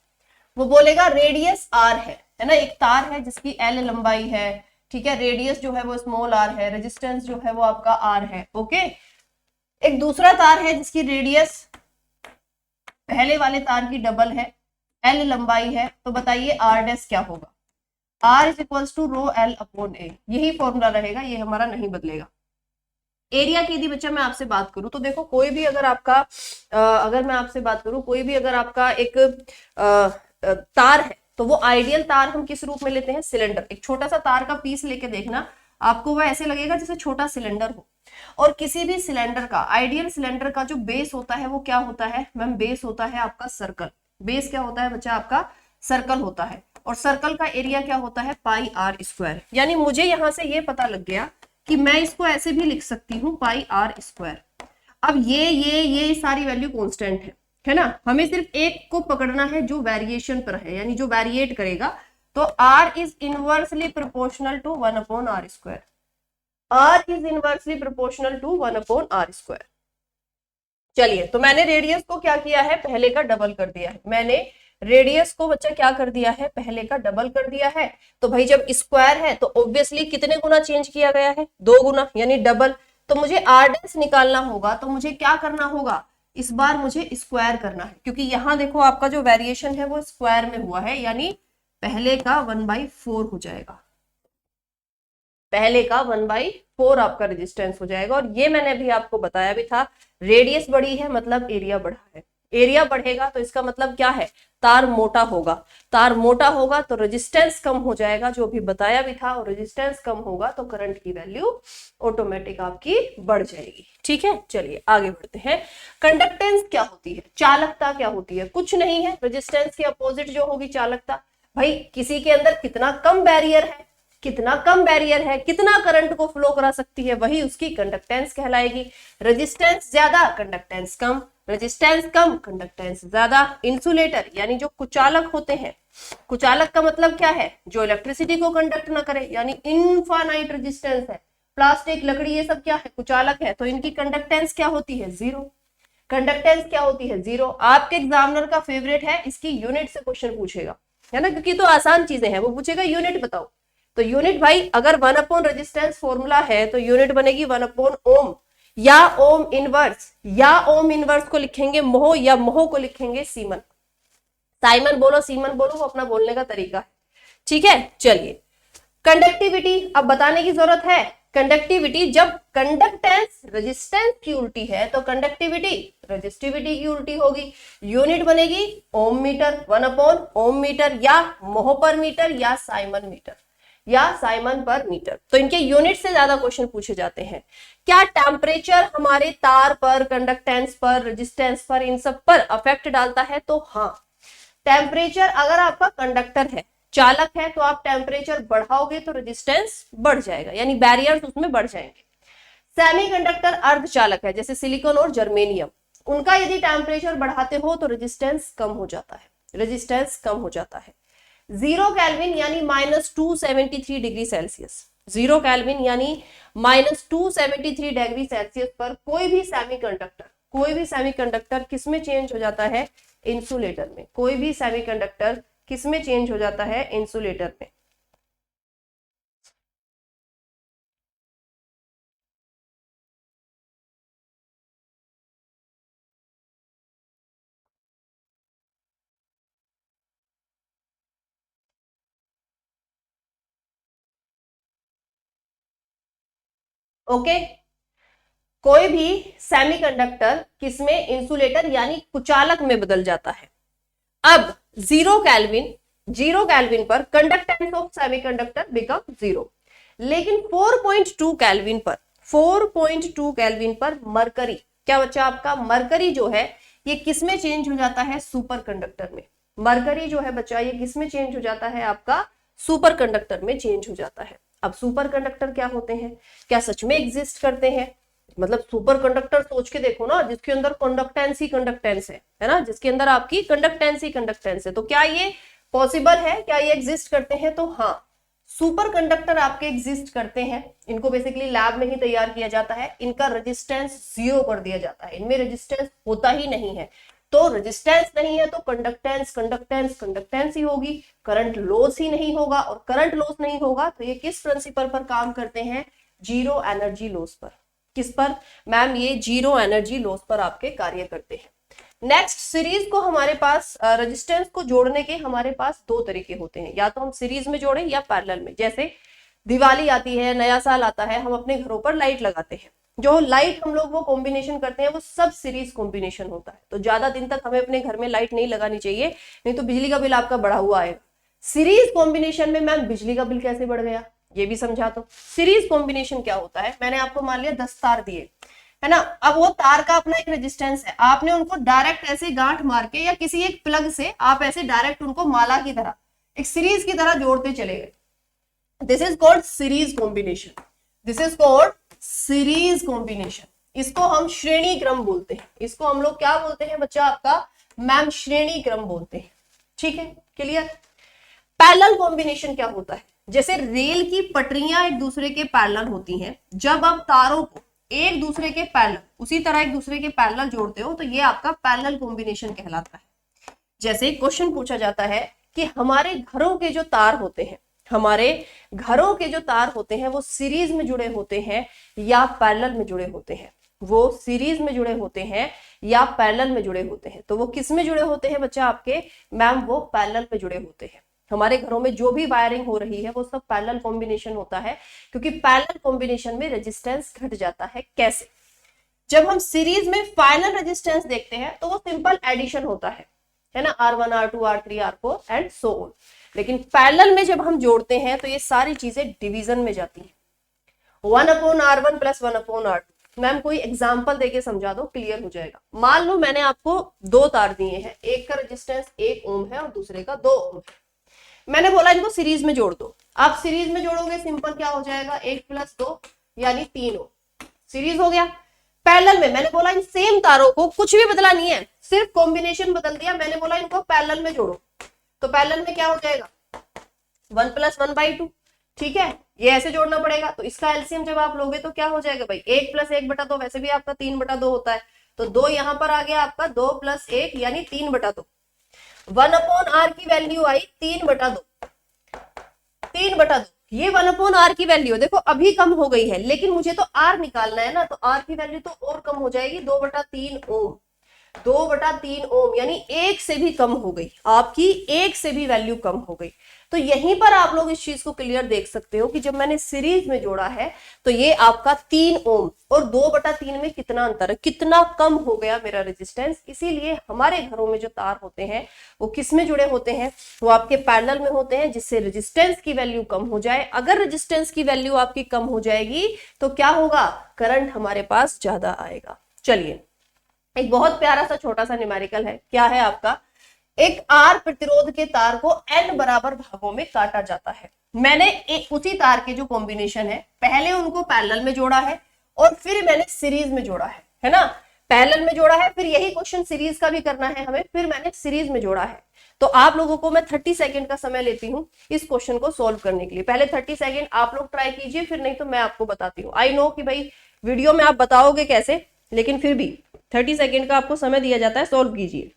वो बोलेगा रेडियस R है ना, एक तार है जिसकी L लंबाई है, ठीक है, रेडियस जो है वो स्मॉल r है, रेजिस्टेंस जो है वो आपका R है। ओके, एक दूसरा तार है जिसकी रेडियस पहले वाले तार की डबल है, L लंबाई है, तो बताइए R डैश क्या होगा, R is equals to rho L upon A, यही फॉर्मूला रहेगा, ये हमारा नहीं बदलेगा। एरिया की यदि बच्चा मैं आपसे बात करूं तो देखो, कोई भी अगर आपका अगर मैं आपसे बात करूं, कोई भी अगर आपका एक तार है, तो वो आइडियल तार हम किस रूप में लेते हैं, सिलेंडर। एक छोटा सा तार का पीस लेके देखना, आपको वो ऐसे लगेगा जैसे छोटा सिलेंडर हो। और किसी भी सिलेंडर का, आइडियल सिलेंडर का जो बेस होता है वो क्या होता है मैम, बेस होता है आपका सर्कल। बेस क्या होता है बच्चा, आपका सर्कल होता है, और सर्कल का एरिया क्या होता है, पाई आर स्क्वायर। यानी मुझे यहां से ये पता लग गया कि मैं इसको ऐसे भी लिख सकती हूँ, पाई आर स्क्वायर। अब ये सारी वैल्यू कांस्टेंट है ना, हमें सिर्फ एक को पकड़ना है जो वेरिएशन पर है, यानी जो वेरिएट करेगा। तो R is inversely proportional to 1 upon R square, R is inversely proportional to 1 upon R square. चलिए, तो मैंने रेडियस को क्या किया है, पहले का डबल कर दिया है, मैंने रेडियस को बच्चा क्या कर दिया है, पहले का डबल कर दिया है। तो भाई जब स्क्वायर है तो ऑब्वियसली कितने गुना चेंज किया गया है, 2 गुना, यानी डबल। तो मुझे R डैश निकालना होगा, तो मुझे क्या करना होगा, इस बार मुझे स्क्वायर करना है, क्योंकि यहां देखो आपका जो वेरिएशन है वो स्क्वायर में हुआ है, यानी पहले का 1/4 हो जाएगा, पहले का 1/4 आपका रेजिस्टेंस हो जाएगा। और ये मैंने अभी आपको बताया भी था, रेडियस बड़ी है मतलब एरिया बढ़ा है, एरिया बढ़ेगा तो इसका मतलब क्या है, तार मोटा होगा, तार मोटा होगा तो रेजिस्टेंस कम हो जाएगा, जो भी बताया भी था, और रेजिस्टेंस कम होगा तो करंट की वैल्यू ऑटोमेटिक आपकी बढ़ जाएगी। ठीक है, चलिए आगे बढ़ते हैं। कंडक्टेंस क्या होती है, चालकता क्या होती है, कुछ नहीं है, रेजिस्टेंस के अपोजिट जो होगी चालकता। भाई किसी के अंदर कितना कम बैरियर है, कितना कम बैरियर है, कितना करंट को फ्लो करा सकती है, वही उसकी कंडक्टेंस कहलाएगी। रेजिस्टेंस ज्यादा, कंडक्टेंस कम, रेजिस्टेंस कम, कंडक्टेंस ज्यादा। इंसुलेटर यानी जो कुचालक होते हैं, कुचालक का मतलब क्या है, जो इलेक्ट्रिसिटी को कंडक्ट ना करे, यानी इनफाइनाइट रेजिस्टेंस है, प्लास्टिक लकड़ी ये सब क्या है, कुचालक है, तो इनकी कंडक्टेंस क्या होती है, जीरो। कंडक्टेंस क्या होती है, जीरो। आपके एग्जामिनर का फेवरेट है, इसकी यूनिट से क्वेश्चन पूछेगा, है ना, क्योंकि तो आसान चीजें हैं, वो पूछेगा यूनिट बताओ। तो यूनिट भाई अगर 1 अपॉन रेजिस्टेंस फॉर्मूला है तो यूनिट बनेगी 1 अपॉन ओम, या ओम इनवर्स, या ओम इनवर्स को लिखेंगे मोह, या मोह को लिखेंगे सीमन। साइमन बोलो सीमन बोलो, वो अपना बोलने का तरीका है, ठीक है। चलिए कंडक्टिविटी अब बताने की जरूरत है। कंडक्टिविटी जब कंडक्टेंस रेजिस्टेंस की उल्टी है तो कंडक्टिविटी रेजिस्टिविटी की उल्टी होगी। यूनिट बनेगी ओम मीटर, 1 अपॉन ओम मीटर, या मोह पर मीटर, या साइमन मीटर, या साइमन पर मीटर। तो इनके यूनिट से ज्यादा क्वेश्चन पूछे जाते हैं। क्या टेम्परेचर हमारे तार पर, कंडक्टेंस पर, रेजिस्टेंस पर, इन सब पर अफेक्ट डालता है, तो हाँ। टेम्परेचर अगर आपका कंडक्टर है, चालक है, तो आप टेम्परेचर बढ़ाओगे तो रेजिस्टेंस बढ़ जाएगा, यानी बैरियर्स उसमें बढ़ जाएंगे। सेमीकंडक्टर अर्धचालक है, जैसे सिलिकॉन और जर्मेनियम, उनका यदि टेम्परेचर बढ़ाते हो तो रेजिस्टेंस कम हो जाता है, रेजिस्टेंस कम हो जाता है। 0 केल्विन यानी -273 डिग्री सेल्सियस, 0 केल्विन यानी -273 डिग्री सेल्सियस पर कोई भी सेमीकंडक्टर किस में चेंज हो जाता है, इंसुलेटर में। कोई भी सेमीकंडक्टर किस में चेंज हो जाता है, इंसुलेटर में। ओके, कोई भी सेमीकंडक्टर किसमें, इंसुलेटर यानी कुचालक में बदल जाता है। अब 0 केल्विन पर कंडक्टेंस ऑफ सेमीकंडक्टर बिकम 0, लेकिन 4.2 केल्विन पर, 4.2 केल्विन पर मरकरी, क्या बच्चा आपका मरकरी जो है ये किसमें चेंज हो जाता है, सुपर कंडक्टर में। मरकरी जो है बच्चा ये किसमें चेंज हो जाता है, आपका सुपर कंडक्टर में चेंज हो जाता है। अब सुपर कंडक्टर क्या होते हैं, क्या सच में एग्जिस्ट करते हैं, मतलब सुपर कंडक्टर सोच के देखो ना, जिसके अंदर कंडक्टेंस ही कंडक्टेंस है ना, जिसके अंदर आपकी कंडक्टेंस ही कंडक्टेंस है, तो क्या ये पॉसिबल है, क्या ये एग्जिस्ट करते हैं, तो हाँ सुपर कंडक्टर आपके एग्जिस्ट करते हैं। इनको बेसिकली लैब में ही तैयार किया जाता है, इनका रेजिस्टेंस 0 कर दिया जाता है, इनमें रेजिस्टेंस होता ही नहीं है। तो रेजिस्टेंस नहीं है तो कंडक्टेंस कंडक्टेंस कंडक्टेंस ही होगी, करंट लॉस ही नहीं होगा, और करंट लॉस नहीं होगा तो ये किस प्रिंसिपल पर काम करते हैं, जीरो एनर्जी लॉस पर। किस पर मैम, ये जीरो एनर्जी लॉस पर आपके कार्य करते हैं। नेक्स्ट, सीरीज को हमारे पास रेजिस्टेंस को जोड़ने के हमारे पास दो तरीके होते हैं, या तो हम सीरीज में जोड़ें या पैरेलल में। जैसे दिवाली आती है, नया साल आता है, हम अपने घरों पर लाइट लगाते हैं, जो लाइट हम लोग वो कॉम्बिनेशन करते हैं वो सब सीरीज कॉम्बिनेशन होता है। तो ज्यादा दिन तक हमें अपने घर में लाइट नहीं लगानी चाहिए, नहीं तो बिजली का बिल आपका बढ़ा हुआ आएगा। सीरीज कॉम्बिनेशन में मैम बिजली का बिल कैसे बढ़ गया, ये भी समझा। तो सीरीज कॉम्बिनेशन क्या होता है, मैंने आपको मान लिया 10 तार दिए, है ना, अब वो तार का अपना एक रेजिस्टेंस है, आपने उनको डायरेक्ट ऐसे गांठ मार के या किसी एक प्लग से आप ऐसे डायरेक्ट उनको माला की तरह एक सीरीज की तरह जोड़ते चले गए। This is called series combination, this is called series combination. इसको हम श्रेणी क्रम बोलते हैं, इसको हम लोग क्या बोलते हैं बच्चा आपका, मैम श्रेणी क्रम बोलते हैं। ठीक है, क्लियर। पैरेलल कॉम्बिनेशन क्या होता है, जैसे रेल की पटरियां एक दूसरे के पैरेलल होती हैं, जब आप तारों को एक दूसरे के पैरेलल उसी तरह एक दूसरे के पैरेलल जोड़ते हो तो ये आपका पैरेलल कॉम्बिनेशन कहलाता है। जैसे क्वेश्चन पूछा जाता है कि हमारे घरों के जो तार होते हैं, हमारे घरों के जो तार होते हैं वो सीरीज में जुड़े होते हैं या पैरेलल में जुड़े होते हैं, वो सीरीज में जुड़े होते हैं या पैरेलल में जुड़े होते हैं। तो वो किस में जुड़े होते हैं बच्चा आपके, मैम वो पैरेलल में जुड़े होते हैं। हमारे घरों में जो भी वायरिंग हो रही है वो सब पैरेलल कॉम्बिनेशन होता है, क्योंकि पैरेलल कॉम्बिनेशन में रेजिस्टेंस घट जाता है। कैसे, जब हम सीरीज में फाइनल रेजिस्टेंस देखते हैं तो वो सिंपल एडिशन होता है ना, R1 R2 R3 R4 and so on. लेकिन पैरेलल में जब हम जोड़ते हैं तो ये सारी चीजें डिवीजन में जाती हैं, 1/R1 + 1/R2। मैम कोई एग्जांपल देके समझा दो, क्लियर हो जाएगा। मान लो मैंने आपको दो तार दिए हैं, एक का रेजिस्टेंस 1 ओम है और दूसरे का 2 ओम है। मैंने बोला इनको सीरीज में जोड़ दो। आप सीरीज में जोड़ोगे सिंपल क्या हो जाएगा, 1+2 यानी 3 ओम, सीरीज हो गया। पैरेलल में मैंने बोला इन सेम तारों को कुछ भी बदला नहीं है, सिर्फ कॉम्बिनेशन बदल दिया। मैंने बोला इनको पैरेलल में जोड़ो, तो पैरेलल में क्या हो जाएगा 1+1/2, ठीक है। ये ऐसे जोड़ना पड़ेगा, तो इसका एलसीएम जब आप लोगे तो क्या हो जाएगा भाई 1+1/2, वैसे भी आपका 3/2 होता है, तो 2 यहां पर आ गया आपका, 2+1 यानी 3/2। 1/r की वैल्यू आई 3/2, 3/2। ये 1/r की वैल्यू देखो अभी कम हो गई है, लेकिन मुझे तो r निकालना है ना, तो r की वैल्यू तो और कम हो जाएगी, 2/3 ओम, 2/3 ओम यानी 1 से भी कम हो गई आपकी, 1 से भी वैल्यू कम हो गई। तो यहीं पर आप लोग इस चीज को क्लियर देख सकते हो कि जब मैंने सीरीज में जोड़ा है तो ये आपका 3 ओम और 2/3 में कितना अंतर है, कितना कम हो गया मेरा रेजिस्टेंस। इसीलिए हमारे घरों में जो तार होते हैं वो किस में जुड़े होते हैं, वो आपके पैरेलल में होते हैं, जिससे रेजिस्टेंस की वैल्यू कम हो जाए। अगर रेजिस्टेंस की वैल्यू आपकी कम हो जाएगी तो क्या होगा, करंट हमारे पास ज्यादा आएगा। चलिए एक बहुत प्यारा सा छोटा सा न्यूमेरिकल है, क्या है आपका, एक आर प्रतिरोध के तार को एन बराबर भागों में काटा जाता है। मैंने एक उसी तार के जो कॉम्बिनेशन है पहले उनको पैरेलल में जोड़ा है और फिर मैंने सीरीज में जोड़ा है ना, पैरेलल में जोड़ा है, फिर यही क्वेश्चन सीरीज का भी करना है हमें, फिर मैंने सीरीज में जोड़ा है। तो आप लोगों को मैं 30 सेकंड का समय लेती हूँ इस क्वेश्चन को सोल्व करने के लिए। पहले 30 सेकंड आप लोग ट्राई कीजिए, फिर नहीं तो मैं आपको बताती हूँ। आई नो कि भाई वीडियो में आप बताओगे कैसे, लेकिन फिर भी 30 सेकंड का आपको समय दिया जाता है, सोल्व कीजिए।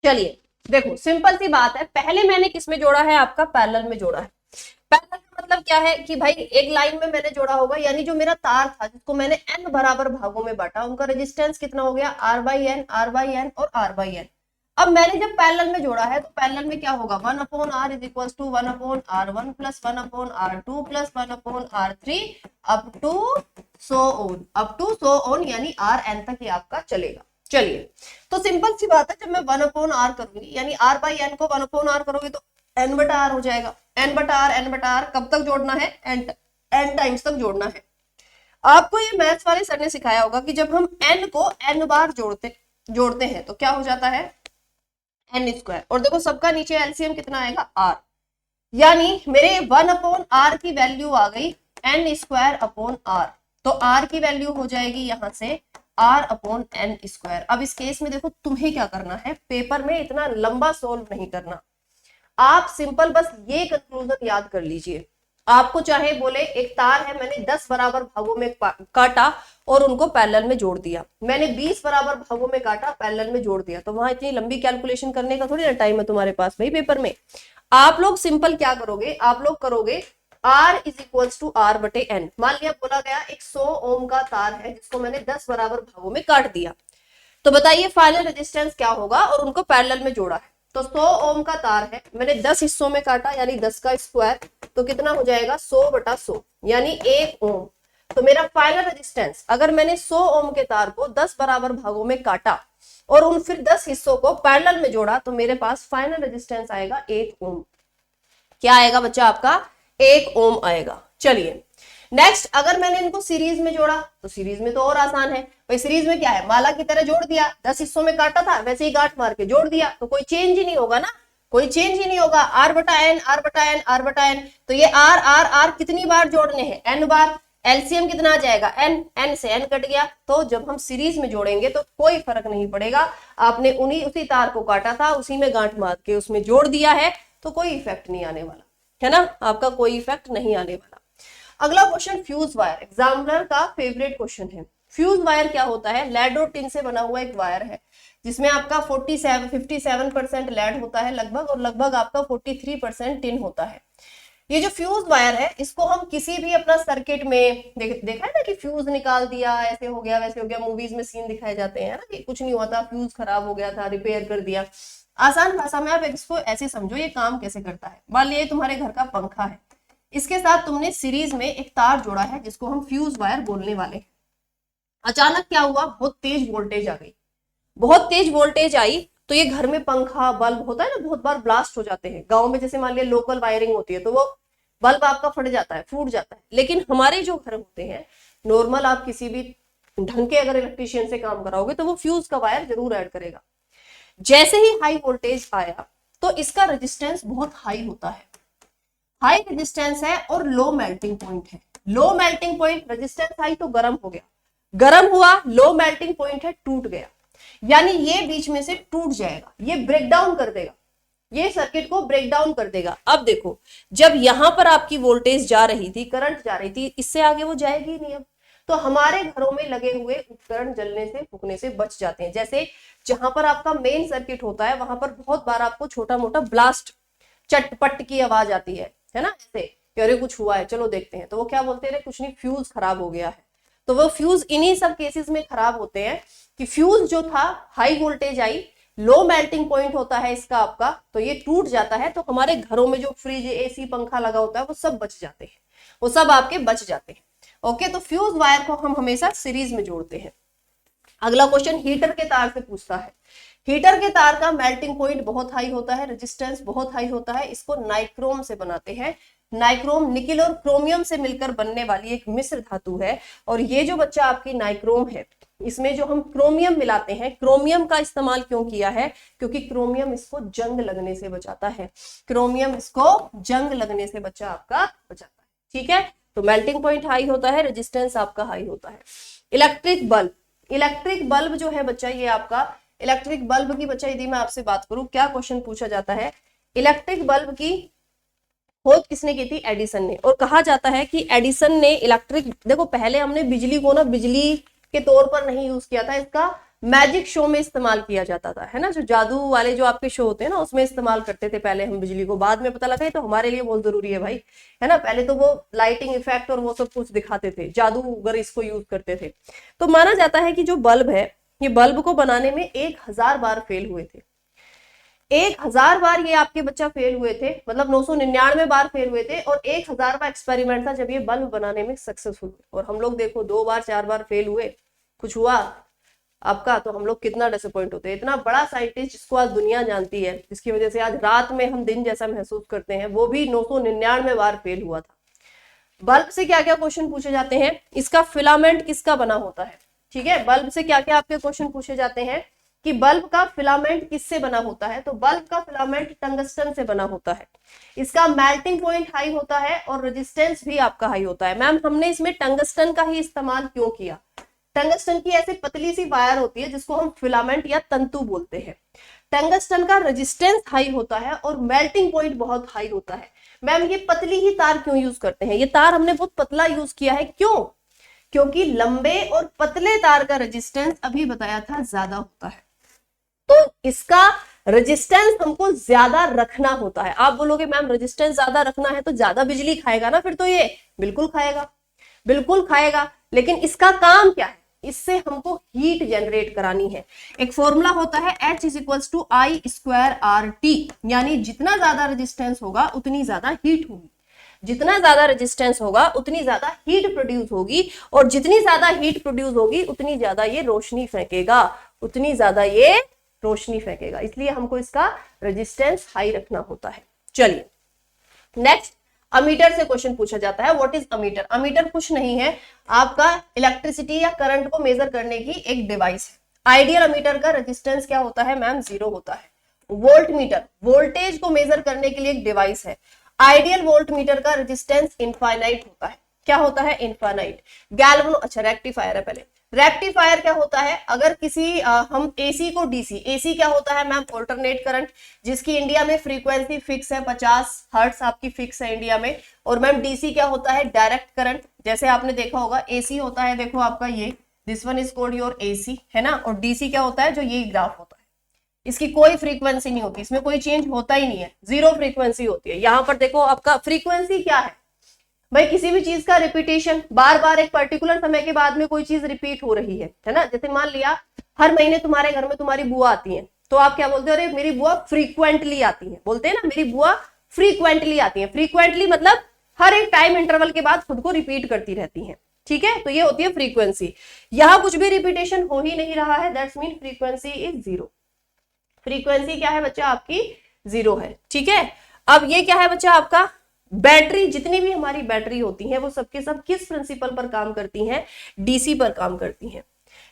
चलिए देखो सिंपल सी बात है, पहले मैंने किस में जोड़ा है, आपका पैरेलल में जोड़ा है। पैरेलल का मतलब क्या है कि भाई एक लाइन में मैंने जोड़ा होगा, यानी जो मेरा तार था जिसको मैंने एन बराबर भागों में बांटा, उनका रेजिस्टेंस कितना हो गया, R/N, R/N और R/N। अब मैंने जब पैरेलल में जोड़ा है तो पैरेलल में क्या होगा, 1/r is equal to 1/r1 plus 1/r2 plus 1/r3 up to so on यानी Rn तक ये आपका चलेगा। चलिए तो सिंपल सी बात है, जब मैं 1/r करूंगी यानी R/n को 1/r करोगे तो n/r हो जाएगा। n/r कब तक जोड़ना है, n टाइम्स तक जोड़ना है। आपको ये मैथ्स वाले सर ने सिखाया होगा कि जब हम n को n बार जोड़ते हैं तो क्या हो जाता है n²। और देखो सबका नीचे एलसीएम कितना आएगा r, यानी मेरे 1/r की वैल्यू आ गई n²/r। तो r की वैल्यू हो जाएगी यहां से r/n²। अब इस केस में देखो तुम्हें क्या करना है, पेपर में इतना लंबा सोल्व नहीं करना, आप सिंपल बस ये कंक्लूजन याद कर लीजिए। आपको चाहे बोले एक तार है, मैंने 10 बराबर भागों में काटा और उनको पैरेलल में जोड़ दिया, मैंने 20 बराबर भागों में काटा पैरेलल में जोड़ दिया, तो वहां इतनी लंबी कैलकुलेशन करने का थोड़ी ना टाइम है तुम्हारे पास भाई पेपर में। आप लोग सिंपल क्या करोगे, आप लोग करोगे R is equal to R/N। मान लिया बोला गया एक 100 ओम का तार है जिसको मैंने 10 बराबर भागों में काट दिया, तो बताइए फाइनल रेजिस्टेंस क्या होगा, और उनको पैरेलल में जोड़ा है। तो 100 ओम का तार है, मैंने 10 हिस्सों में काटा यानी 10 का स्क्वायर, तो कितना हो जाएगा 100/100 यानी 1 ओम। तो मेरा फाइनल रेजिस्टेंस, अगर मैंने 100 ओम के तार को 10 बराबर भागों में काटा और उन फिर 10 हिस्सों को पैरेलल में जोड़ा, तो मेरे पास फाइनल रेजिस्टेंस आएगा 1 ओम। क्या आएगा बच्चा आपका, 1 ओम आएगा। चलिए नेक्स्ट, अगर मैंने इनको सीरीज में जोड़ा तो सीरीज में तो और आसान है भाई, सीरीज में क्या है, माला की तरह जोड़ दिया, 10 हिस्सों में काटा था वैसे ही गांठ मार के जोड़ दिया, तो कोई चेंज ही नहीं होगा ना, कोई चेंज ही नहीं होगा। आर बटा एन, आर बटा एन, आर बटा एन, तो ये आर आर आर कितनी बार जोड़ने हैं, एन बार। एलसीएम कितना आ जाएगा, एन, एन से एन कट गया। तो जब हम सीरीज में जोड़ेंगे तो कोई फर्क नहीं पड़ेगा, आपने उसी तार को काटा था, उसी में गांठ मार के उसमें जोड़ दिया है, तो कोई इफेक्ट नहीं आने वाला है ना, आपका कोई इफेक्ट नहीं आने वाला। अगला क्वेश्चन फ्यूज वायर, एग्जामिनर का फेवरेट क्वेश्चन है। फ्यूज वायर क्या होता है, लेड और टिन से बना हुआ एक वायर है, जिसमें आपका 57% लेड होता है लगभग, और लगभग आपका 43% टिन होता है। ये जो फ्यूज वायर है, इसको हम किसी भी अपना सर्किट में देखा है ना कि फ्यूज निकाल दिया, ऐसे हो गया वैसे हो गया, मूवीज में सीन दिखाए जाते हैं ना कि कुछ नहीं हुआ था, फ्यूज खराब हो गया था, रिपेयर कर दिया। आसान भाषा में आप इसको ऐसे समझो, ये काम कैसे करता है। मान लिया तुम्हारे घर का पंखा है, इसके साथ तुमने सीरीज में एक तार जोड़ा है जिसको हम फ्यूज वायर बोलने वाले हैं। अचानक क्या हुआ, बहुत तेज वोल्टेज आ गई, बहुत तेज वोल्टेज आई, तो ये घर में पंखा बल्ब होता है ना, बहुत बार ब्लास्ट हो जाते हैं। गांव में जैसे मान लिया लोकल वायरिंग होती है तो वो बल्ब आपका फट जाता है, फूट जाता है। लेकिन हमारे जो घर होते हैं नॉर्मल, आप किसी भी ढंग के अगर इलेक्ट्रिशियन से काम कराओगे तो वो फ्यूज का वायर जरूर ऐड करेगा। जैसे ही हाई वोल्टेज आया तो इसका रेजिस्टेंस बहुत हाई होता है, हाई रेजिस्टेंस है और लो मेल्टिंग पॉइंट है। Low melting point, resistance high तो गर्म हो गया, गर्म हुआ, लो मेल्टिंग पॉइंट है, टूट गया, यानी ये बीच में से टूट जाएगा, ये ब्रेक डाउन कर देगा, ये सर्किट को ब्रेक डाउन कर देगा। अब देखो, जब यहां पर आपकी वोल्टेज जा रही थी, करंट जा रही थी, इससे आगे वो जाएगी ही नहीं। अब तो हमारे घरों में लगे हुए उपकरण जलने से, फूकने से बच जाते हैं। जैसे जहां पर आपका मेन सर्किट होता है वहां पर बहुत बार आपको छोटा मोटा ब्लास्ट, चटपट की आवाज आती है ना, ऐसे कि अरे कुछ हुआ है चलो देखते हैं, तो वो क्या बोलते हैं, कुछ नहीं, फ्यूज खराब हो गया है। तो वो फ्यूज इन्हीं सब केसेस में खराब होते हैं कि फ्यूज जो था, high voltage I, low melting point होता है इसका आपका, तो ये टूट जाता है। तो हमारे घरों में जो फ्रिज, एसी, पंखा लगा होता है वो सब बच जाते हैं, वो सब आपके बच जाते हैं। ओके, तो फ्यूज वायर को हम हमेशा सीरीज में जोड़ते हैं। अगला क्वेश्चन हीटर के तार से पूछता है। हीटर के तार का मेल्टिंग पॉइंट बहुत हाई होता है, रेजिस्टेंस बहुत हाई होता है, इसको नाइक्रोम से बनाते हैं। नाइक्रोम निकिल और क्रोमियम से मिलकर बनने वाली एक मिश्र धातु है, और ये जो बच्चा आपकी नाइक्रोम है, इसमें जो हम क्रोमियम मिलाते हैं, क्रोमियम का इस्तेमाल क्यों किया है, क्योंकि क्रोमियम इसको जंग लगने से बचाता है, क्रोमियम इसको जंग लगने से बच्चा आपका बचाता है। ठीक है, तो मेल्टिंग पॉइंट हाई होता है, रेजिस्टेंस आपका हाई होता है। इलेक्ट्रिक बल्ब, इलेक्ट्रिक बल्ब जो है बच्चा, ये आपका इलेक्ट्रिक बल्ब की बच्चा यदि मैं आपसे बात करूं, क्या क्वेश्चन पूछा जाता है, इलेक्ट्रिक बल्ब की खोज किसने की थी, एडिसन ने। और कहा जाता है कि एडिसन ने इलेक्ट्रिक, देखो पहले हमने बिजली को ना बिजली के तौर पर नहीं यूज किया था, इसका मैजिक शो में इस्तेमाल किया जाता था, है ना, जो जादू वाले जो आपके शो होते हैं ना उसमें इस्तेमाल करते थे पहले हम बिजली को। बाद में पता लगा तो हमारे लिए बहुत जरूरी है भाई, है ना, पहले तो वो लाइटिंग इफेक्ट और वो सब कुछ दिखाते थे, जादूगर इसको यूज करते थे। तो माना जाता है कि जो बल्ब है, ये बल्ब को बनाने में 1000 बार फेल हुए थे, 1000 बार ये आपके बच्चा फेल हुए थे, मतलब 999 बार फेल हुए थे, और 1000वां एक्सपेरिमेंट था जब ये बल्ब बनाने में सक्सेसफुल हुए। और हम लोग देखो 2 बार 4 बार फेल हुए, कुछ हुआ आपका, तो हम लोग कितना डिसअपॉइंट होते हैं। इतना बड़ा साइंटिस्ट जिसको आज दुनिया जानती है, जिसकी वजह से आज रात में हम दिन जैसा महसूस करते हैं, वो भी 999 बार फेल हुआ था। बल्ब से क्या क्या क्वेश्चन पूछे जाते हैं, इसका फिलामेंट किसका बना होता है, ठीक है, बल्ब से क्या क्या आपके क्वेश्चन पूछे जाते हैं कि बल्ब का फिलामेंट किससे बना होता है, तो बल्ब का फिलामेंट टंगस्टन से बना होता है। इसका मेल्टिंग पॉइंट हाई होता है और रेजिस्टेंस भी आपका हाई होता है। मैम हमने इसमें टंगस्टन का ही इस्तेमाल क्यों किया, टंगस्टन की ऐसी पतली सी वायर होती है जिसको हम फिलामेंट या तंतु बोलते हैं। टंगस्टन का रेजिस्टेंस हाई होता है और मेल्टिंग पॉइंट बहुत हाई होता है। मैम ये पतली ही तार क्यों यूज करते हैं, ये तार हमने बहुत पतला यूज किया है, क्यों, क्योंकि लंबे और पतले तार का रेजिस्टेंस अभी बताया था ज्यादा होता है, तो इसका रेजिस्टेंस हमको ज्यादा रखना होता है। आप बोलोगे मैम रेजिस्टेंस ज्यादा रखना है तो ज्यादा बिजली खाएगा ना, फिर तो ये बिल्कुल खाएगा, बिल्कुल खाएगा, लेकिन इसका काम क्या है, इससे हमको हीट जनरेट करानी है। एक फॉर्मूला होता है H = I²RT, यानी जितना ज्यादा रेजिस्टेंस होगा उतनी ज्यादा हीट होगी, जितना ज्यादा रेजिस्टेंस होगा उतनी ज्यादा हीट प्रोड्यूस होगी, और जितनी ज्यादा हीट प्रोड्यूस होगी उतनी ज्यादा ये रोशनी फेंकेगा, उतनी ज्यादा ये रोशनी फेंकेगा, इसलिए हमको इसका रेजिस्टेंस हाई रखना होता है। चलिए नेक्स्ट, अमीटर से क्वेश्चन पूछा जाता है। What is ammeter? अमीटर कुछ नहीं है, आपका इलेक्ट्रिसिटी या करंट को मेजर करने की एक डिवाइस है। आइडियल अमीटर का रेजिस्टेंस क्या होता है मैम? 0 होता है। वोल्ट मीटर वोल्टेज को मेजर करने के लिए एक डिवाइस है। आइडियल वोल्ट मीटर का रेजिस्टेंस इनफाइनाइट होता है। क्या होता है? इनफाइनाइट। गैल्वनो, अच्छा रेक्टिफायर है पहले। रेक्टिफायर क्या होता है? अगर किसी हम एसी को डीसी, एसी क्या होता है मैम? ऑल्टरनेट करंट, जिसकी इंडिया में फ्रीक्वेंसी फिक्स है 50 हर्ट्ज आपकी फिक्स है इंडिया में। और मैम डीसी क्या होता है? Direct current. जैसे आपने देखा होगा एसी होता है, देखो आपका ये this one is called your AC, है ना। और डीसी क्या होता है? जो ये ग्राफ होता है, इसकी कोई फ्रीक्वेंसी नहीं होती, इसमें कोई चेंज होता ही नहीं है, 0 फ्रीक्वेंसी होती है। यहां पर देखो आपका फ्रीक्वेंसी क्या है भाई? किसी भी चीज का रिपीटेशन, बार बार एक पर्टिकुलर समय के बाद में कोई चीज रिपीट हो रही है ना। जैसे मान लिया हर महीने तुम्हारे घर में तुम्हारी बुआ आती है, तो आप क्या बोलते हो? अरे मेरी बुआ फ्रीक्वेंटली आती है, बोलते हैं ना मेरी बुआ फ्रीक्वेंटली आती है। फ्रीक्वेंटली मतलब हर एक टाइम इंटरवल के बाद खुद को रिपीट करती रहती है, ठीक है। तो ये होती है फ्रीक्वेंसी। यहां कुछ भी रिपीटेशन हो ही नहीं रहा है, that's mean frequency is 0। Frequency क्या है बच्चा? आपकी 0 है, ठीक है। अब ये क्या है बच्चा? आपका बैटरी। जितनी भी हमारी बैटरी होती हैं वो सबके सब किस प्रिंसिपल पर काम करती हैं? डीसी पर काम करती हैं,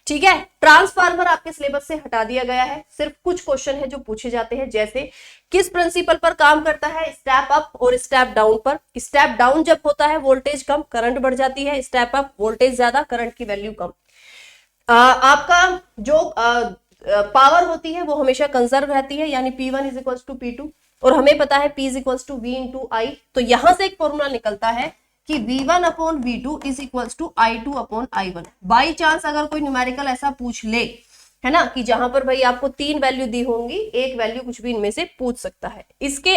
ठीक है। ट्रांसफार्मर आपके सिलेबस से हटा दिया गया है, सिर्फ कुछ क्वेश्चन है जो पूछे जाते हैं, जैसे किस प्रिंसिपल पर काम करता है? स्टेप अप और स्टेप डाउन पर। स्टेप डाउन जब होता है वोल्टेज कम, करंट बढ़ जाती है। स्टेप अप वोल्टेज ज्यादा, करंट की वैल्यू कम। आपका जो पावर होती है वो हमेशा कंजर्व रहती है, यानी P1 is equal to P2, और हमें पता है P is equal to V into I। तो यहां से एक फॉर्मूला निकलता है कि V1 upon V2 is equal to I2 upon I1। By chance अगर कोई न्यूमेरिकल ऐसा पूछ ले, है ना, कि जहां पर भाई आपको 3 वैल्यू दी होंगी, एक वैल्यू कुछ भी इनमें से पूछ सकता है। इसके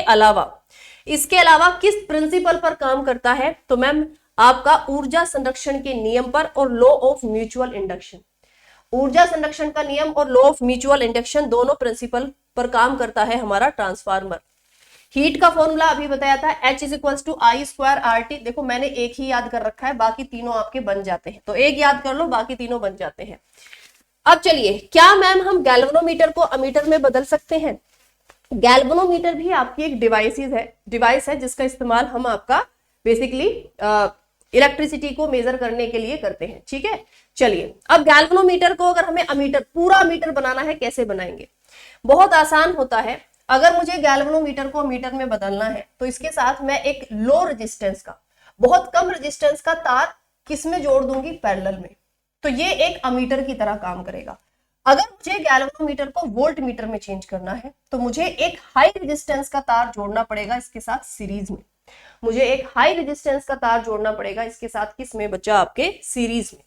अलावा किस प्रिंसिपल पर काम करता है? तो मैम आपका ऊर्जा संरक्षण के नियम पर और लॉ ऑफ म्यूचुअल इंडक्शन। ऊर्जा संरक्षण का नियम और लॉ ऑफ म्यूचुअल इंडक्शन दोनों प्रिंसिपल पर काम करता है हमारा ट्रांसफार्मर। हीट का फॉर्मूला अभी बताया था, H is equal to I square RT। देखो मैंने एक ही याद कर रखा है, बाकी तीनों आपके बन जाते हैं, तो एक याद कर लो, बाकी तीनों बन जाते हैं। अब चलिए, क्या मैम हम गैल्वेनोमीटर को अमीटर में बदल सकते हैं? गैल्वेनोमीटर भी आपकी एक डिवाइस है जिसका इस्तेमाल हम आपका बेसिकली इलेक्ट्रिसिटी को मेजर करने के लिए करते हैं, ठीक है। चलिए, अब गैल्वेनोमीटर को अगर हमें अमीटर, पूरा अमीटर बनाना है, कैसे बनाएंगे? बहुत आसान होता है। अगर मुझे गैल्वेनोमीटर को अमीटर में बदलना है तो इसके साथ मैं एक लो रेजिस्टेंस का, बहुत कम रेजिस्टेंस का तार किसमें जोड़ दूंगी? पैरेलल में। तो ये एक अमीटर की तरह काम करेगा। अगर मुझे गैल्वेनोमीटर को वोल्ट मीटर में चेंज करना है तो मुझे एक हाई रेजिस्टेंस का तार जोड़ना पड़ेगा इसके साथ सीरीज में। मुझे एक हाई रेजिस्टेंस का तार जोड़ना पड़ेगा इसके साथ, किसमें बच्चा? आपके सीरीज में।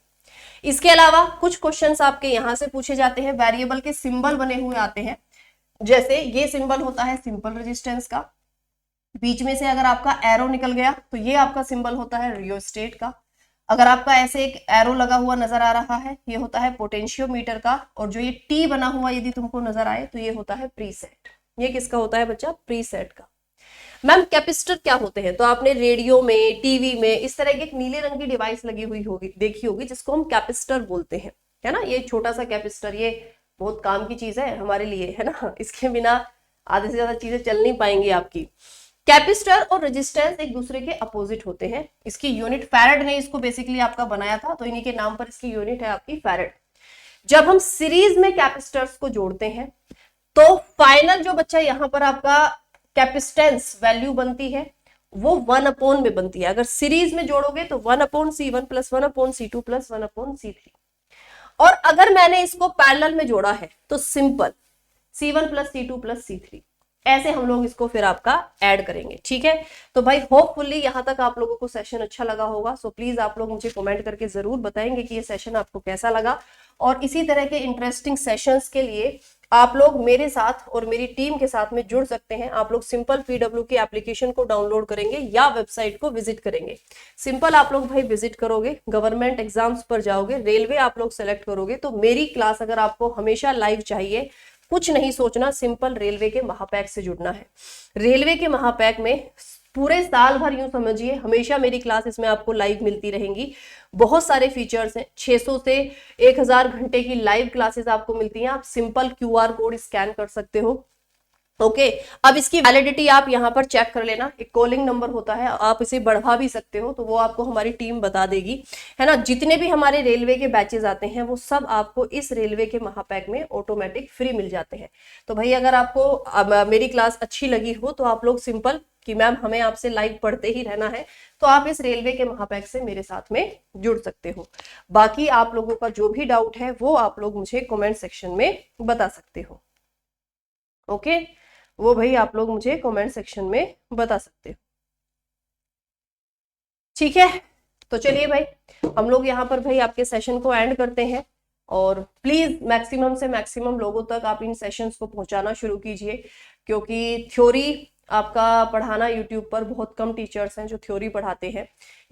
इसके अलावा कुछ क्वेश्चंस आपके यहां से पूछे जाते हैं, वेरिएबल के सिंबल बने हुए आते हैं। जैसे ये सिंबल होता है सिंपल रेजिस्टेंस का, बीच में से अगर आपका एरो निकल गया तो ये आपका सिंबल होता है रियोस्टेट का। अगर आपका ऐसे एक एरो लगा हुआ नजर आ रहा है, ये होता है पोटेंशियोमीटर का। और जो ये टी बना हुआ यदि तुमको नजर आए तो ये होता है प्रीसेट। ये किसका होता है बच्चा? प्रीसेट का। मैम कैपेसिटर क्या होते हैं? तो आपने रेडियो में, टीवी में इस तरह की एक नीले रंग की डिवाइस लगी हुई होगी, देखी होगी, जिसको हम कैपेसिटर बोलते हैं, है ना। ये छोटा सा कैपेसिटर, ये बहुत काम की चीज है हमारे लिए, है ना। इसके बिना आधे से ज्यादा चीजें चल नहीं पाएंगी आपकी। कैपेसिटर और रेजिस्टेंस एक दूसरे के अपोजिट होते हैं। इसकी यूनिट फैरेड ने इसको बेसिकली आपका बनाया था, तो इन्हीं के नाम पर इसकी यूनिट है आपकी फैरेड। जब हम सीरीज में कैपेसिटर्स को जोड़ते हैं तो फाइनल जो बच्चा यहाँ पर आपका कैपेसिटेंस वैल्यू बनती है वो 1 अपॉन में बनती है। अगर सीरीज में जोड़ोगे तो 1 upon C1 plus 1 upon C2 plus 1 upon C3। और अगर मैंने इसको पैरेलल में जोड़ा है तो simple C1 plus C2 plus C3, ऐसे हम लोग इसको फिर आपका ऐड करेंगे, ठीक है। तो भाई होपफुली यहाँ तक आप लोगों को सेशन अच्छा लगा होगा। सो प्लीज आप लोग मुझे कमेंट करके जरूर बताएंगे कि ये सेशन आपको कैसा लगा। और इसी तरह के इंटरेस्टिंग सेशंस के लिए आप लोग मेरे साथ और मेरी टीम के साथ में जुड़ सकते हैं। आप लोग सिंपल PW की एप्लीकेशन को डाउनलोड करेंगे या वेबसाइट को विजिट करेंगे। सिंपल आप लोग भाई विजिट करोगे, गवर्नमेंट एग्जाम्स पर जाओगे, रेलवे आप लोग सेलेक्ट करोगे, तो मेरी क्लास अगर आपको हमेशा लाइव चाहिए, कुछ नहीं सोचना, सिंपल रेलवे के महापैक से जुड़ना है। रेलवे के महापैक में पूरे साल भर यूं समझिए हमेशा मेरी क्लास इसमें आपको लाइव मिलती रहेंगी। बहुत सारे फीचर्स हैं, 600 से 1000 घंटे की लाइव क्लासेस आपको मिलती हैं। आप सिंपल QR कोड स्कैन कर सकते हो ओके अब इसकी वैलिडिटी आप यहाँ पर चेक कर लेना, एक कॉलिंग नंबर होता है, आप इसे बढ़वा भी सकते हो, तो वो आपको हमारी टीम बता देगी, है ना। जितने भी हमारे रेलवे के बैचेस आते हैं वो सब आपको इस रेलवे के महापैक में ऑटोमेटिक फ्री मिल जाते हैं। तो भाई अगर आपको मेरी क्लास अच्छी लगी हो तो आप लोग सिंपल कि मैम हमें आपसे लाइव पढ़ते ही रहना है, तो आप इस रेलवे के महापैक से मेरे साथ में जुड़ सकते हो। बाकी आप लोगों का जो भी डाउट है वो आप लोग मुझे कमेंट सेक्शन में बता सकते हो। ओके वो भाई आप लोग मुझे कमेंट सेक्शन में बता सकते हो, ठीक है। तो चलिए भाई हम लोग यहाँ पर भाई आपके सेशन को एंड करते हैं, और प्लीज मैक्सिमम से मैक्सिमम लोगों तक आप इन सेशंस को पहुंचाना शुरू कीजिए, क्योंकि थ्योरी आपका पढ़ाना यूट्यूब पर बहुत कम टीचर्स हैं जो थ्योरी पढ़ाते हैं।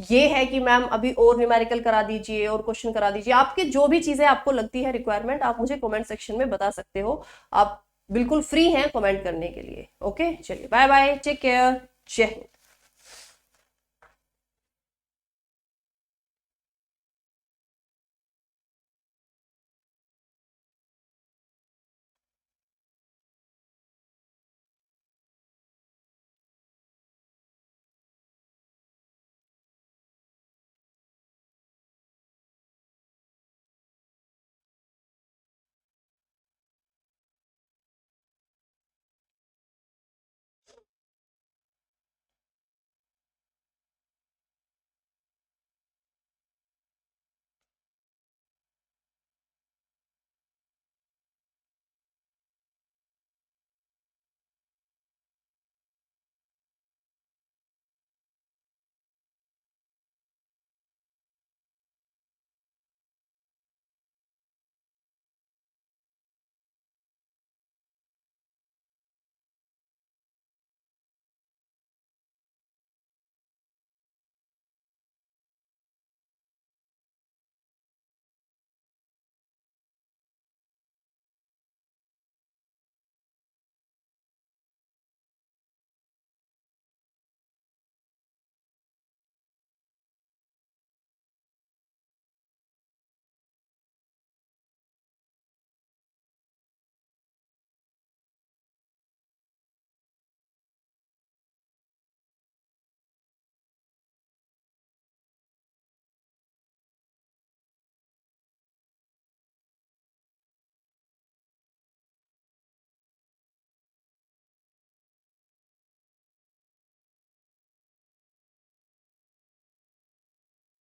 ये है कि मैम अभी और न्यूमेरिकल करा दीजिए और क्वेश्चन करा दीजिए, आपकी जो भी चीजें आपको लगती है रिक्वायरमेंट आप मुझे कमेंट सेक्शन में बता सकते हो, आप बिल्कुल फ्री हैं कमेंट करने के लिए। ओके चलिए बाय बाय, टेक केयर, जय हिंद।